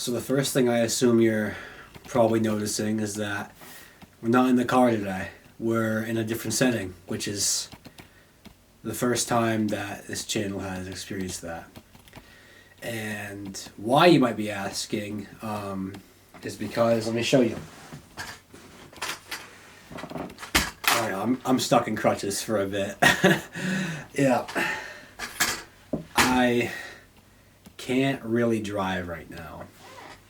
So the first thing I assume you're probably noticing is that we're not in the car today. We're in a different setting, which is the first time that this channel has experienced that. And why, you might be asking, is because, let me show you. Alright, I'm stuck in crutches for a bit. Yeah. I can't really drive right now,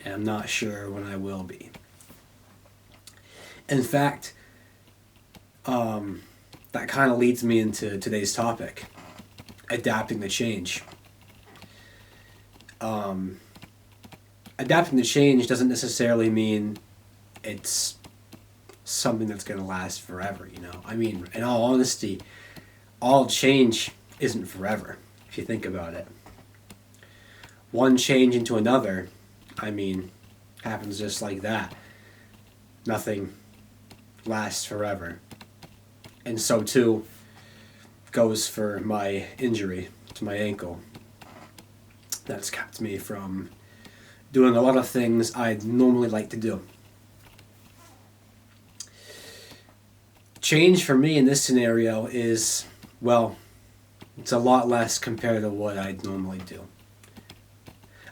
and I'm not sure when I will be. In fact, that kind of leads me into today's topic, adapting to change. Adapting to change doesn't necessarily mean it's something that's going to last forever, you know? I mean, in all honesty, all change isn't forever, if you think about it. One change into another, I mean, happens just like that. Nothing lasts forever. And so too goes for my injury to my ankle. That's kept me from doing a lot of things I'd normally like to do. Change for me in this scenario is, well, it's a lot less compared to what I'd normally do.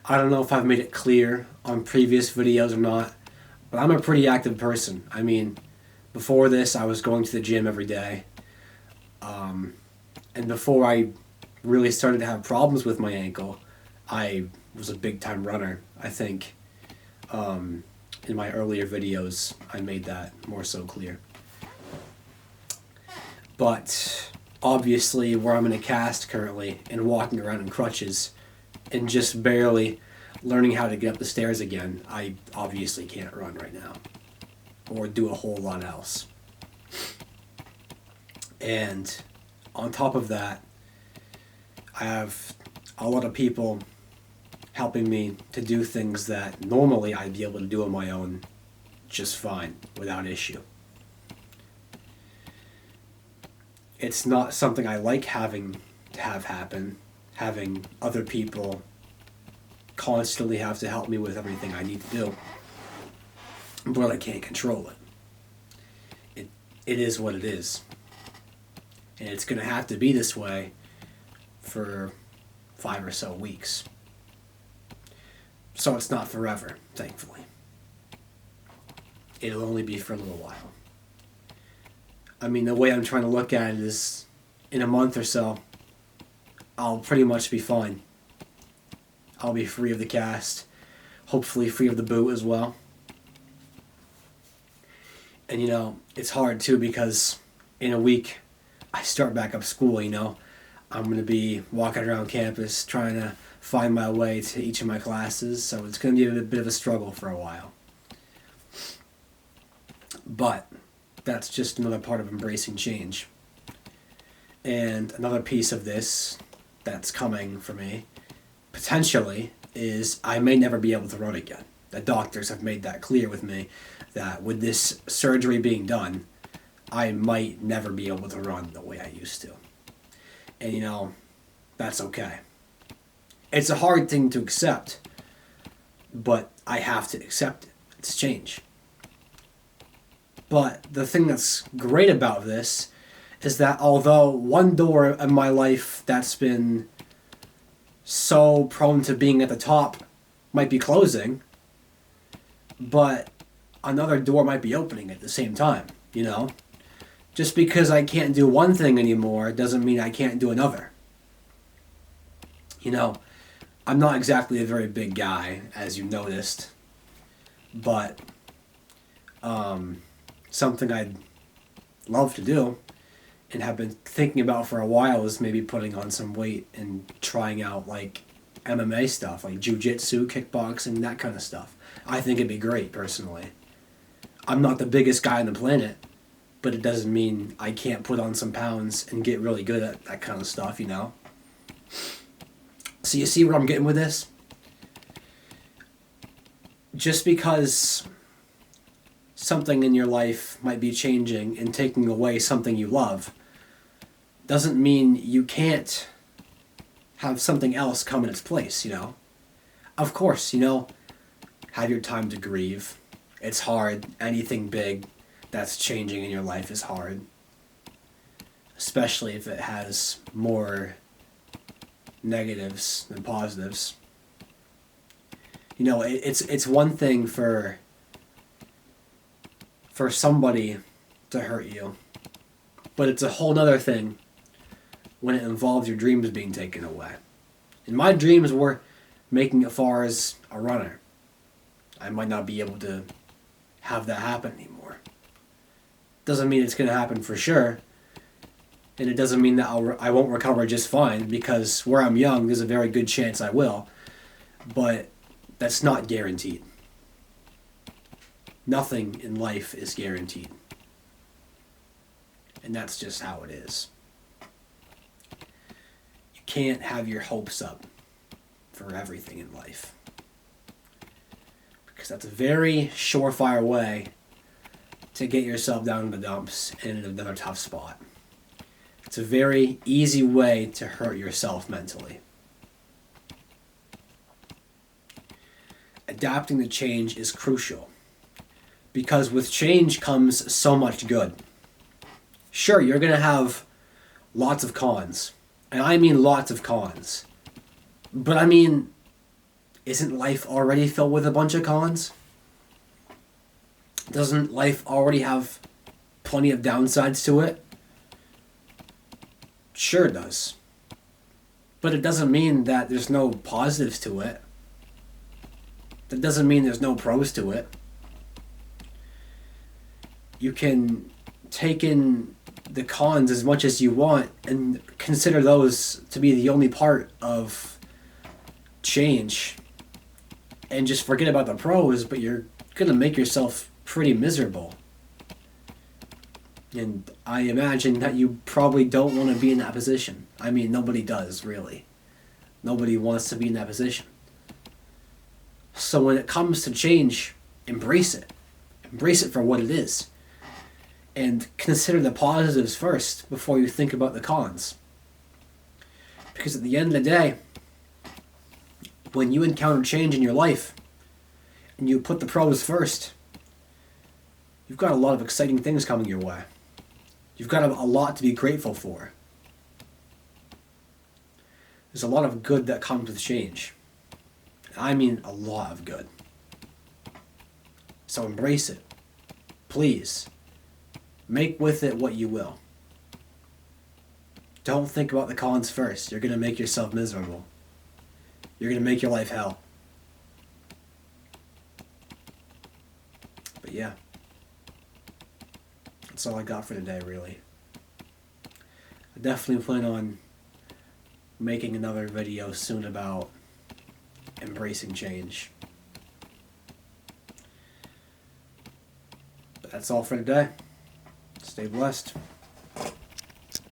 I don't know if I've made it clear on previous videos or not, but I'm a pretty active person. I mean, before this, I was going to the gym every day. And before I really started to have problems with my ankle, I was a big-time runner. I think in my earlier videos, I made that more so clear. But obviously, where I'm in a cast currently and walking around in crutches and just barely learning how to get up the stairs again, I obviously can't run right now or do a whole lot else. And on top of that, I have a lot of people helping me to do things that normally I'd be able to do on my own just fine, without issue. It's not something I like having to have happen, having other people constantly have to help me with everything I need to do, but I can't control it. It is what it is. And it's going to have to be this way for 5 or so weeks. So it's not forever, thankfully. It'll only be for a little while. I mean, the way I'm trying to look at it is, in a month or so, I'll pretty much be fine. I'll be free of the cast, hopefully free of the boot as well. And you know, it's hard too because in a week, I start back up school, you know. I'm going to be walking around campus trying to find my way to each of my classes, so it's going to be a bit of a struggle for a while. But that's just another part of embracing change. And another piece of this that's coming for me, potentially, is I may never be able to run again. The doctors have made that clear with me, that with this surgery being done, I might never be able to run the way I used to. And you know, that's okay. It's a hard thing to accept, but I have to accept it. It's change. But the thing that's great about this is that although one door in my life that's been so prone to being at the top might be closing, but another door might be opening at the same time, you know? Just because I can't do one thing anymore doesn't mean I can't do another. You know, I'm not exactly a very big guy, as you noticed, but something I'd love to do and have been thinking about for a while is maybe putting on some weight and trying out like MMA stuff, like jiu-jitsu, kickboxing, that kind of stuff. I think it'd be great, personally. I'm not the biggest guy on the planet, but it doesn't mean I can't put on some pounds and get really good at that kind of stuff, you know? So you see where I'm getting with this? Just because something in your life might be changing and taking away something you love doesn't mean you can't have something else come in its place, you know? Of course, you know, have your time to grieve. It's hard. Anything big that's changing in your life is hard. Especially if it has more negatives than positives. You know, it's one thing for somebody to hurt you, but it's a whole nother thing when it involves your dreams being taken away. And my dreams were making it far as a runner. I might not be able to have that happen anymore. Doesn't mean it's going to happen for sure. And it doesn't mean that I won't recover just fine, because where I'm young, there's a very good chance I will. But that's not guaranteed. Nothing in life is guaranteed. And that's just how it is. You can't have your hopes up for everything in life, because that's a very surefire way to get yourself down in the dumps and in another tough spot. It's a very easy way to hurt yourself mentally. Adapting to change is crucial, because with change comes so much good. Sure, you're going to have lots of cons, and I mean lots of cons. But I mean, isn't life already filled with a bunch of cons? Doesn't life already have plenty of downsides to it? Sure it does. But it doesn't mean that there's no positives to it. That doesn't mean there's no pros to it. You can take in the cons as much as you want and consider those to be the only part of change, and just forget about the pros, but you're going to make yourself pretty miserable. And I imagine that you probably don't want to be in that position. I mean, nobody does, really. Nobody wants to be in that position. So when it comes to change, embrace it. Embrace it for what it is. And consider the positives first before you think about the cons. Because at the end of the day, when you encounter change in your life and you put the pros first, you've got a lot of exciting things coming your way. You've got a lot to be grateful for. There's a lot of good that comes with change. I mean a lot of good. So embrace it. Please. Make with it what you will. Don't think about the cons first. You're going to make yourself miserable. You're going to make your life hell. But yeah. That's all I got for today, really. I definitely plan on making another video soon about embracing change. But that's all for today. Stay blessed.